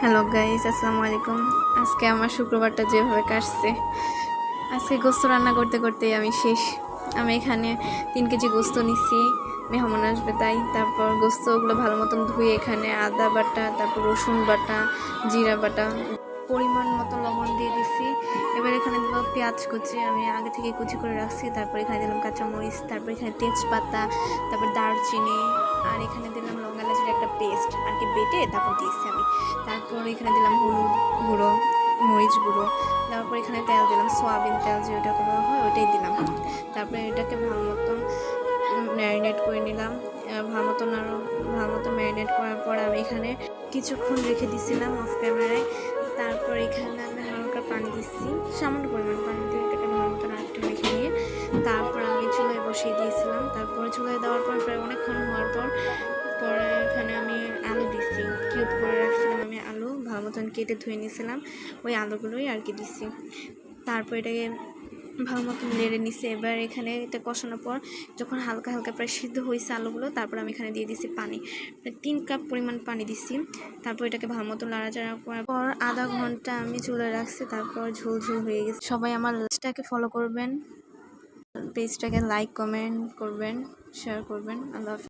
Hello guys, আসসালামু আলাইকুম। আজকে আমার শুক্রবারটা যেভাবে কাটছে, আজকে গোস্ত রান্না করতে করতেই আমি শেষ। আমি এখানে 3 কেজি গোস্ত নিচ্ছি, মেহমান আসবে তাই। তারপর গোস্তগুলো ভালো মতন ধুয়ে এখানে আদা বাটা, তারপর রসুন বাটা, জিরা বাটা, পরিমাণ মতো লবণ দিয়ে দিচ্ছি। এবার এখানে দেবো পেঁয়াজ কুচি, আমি আগে থেকে কুচি করে রাখছি। তারপর এখানে দিলাম কাঁচামরিচ, তারপর এখানে তেজপাতা, তারপর দারচিনি, আর এখানে দিলাম লং এলাচের একটা পেস্ট আর কি বেটে তারপর দিয়েছি আমি। তারপর এখানে দিলাম হলুদ গুঁড়ো, মরিচ গুঁড়ো, তারপর এখানে তেল দিলাম, সয়াবিন তেল যেটা বলা হয় ওইটাই দিলাম। তারপরে এটাকে ভালো মতন ম্যারিনেট করে নিলাম। ভালো মতো ম্যারিনেট করার পর আমি এখানে কিছুক্ষণ রেখে দিছিলাম অফ ক্যামেরায়। তারপর এখানে আমি হালকা পানি দিচ্ছি, সামান্য পরিমাণ পানি দিয়ে এটাকে ভালো মতন আরেকটু রেখে নিয়ে তারপর আমি চুলায় বসিয়ে দিয়েছিলাম। তারপরে চুলায় দেওয়ার পর প্রায় অনেকক্ষণ হওয়ার পর পরে এখানে আমি আলু দিচ্ছি, কিউব করে রাখছিলাম আমি আলু, ভালো মতন কেটে ধুয়ে নিয়েছিলাম, ওই আলুগুলোই আর কি দিচ্ছি। তারপর এটাকে ভালো মতন নেড়ে নিচ্ছি। এবার এখানে এটা কষানোর পর যখন হালকা হালকা প্রায় সিদ্ধ হয়েছে আলুগুলো, তারপর আমি এখানে দিয়ে দিচ্ছি পানি, 3 কাপ পরিমাণ পানি দিচ্ছি। তারপর এটাকে ভালো মতো নাড়াচাড়া করার পর আধা ঘন্টা আমি চুলে রাখছি। তারপর ঝোল ঝোল হয়ে গেছে। সবাই আমার পেজটাকে ফলো করবেন, পেজটাকে লাইক কমেন্ট করবেন, শেয়ার করবেন। আল্লাহ হাফেজ।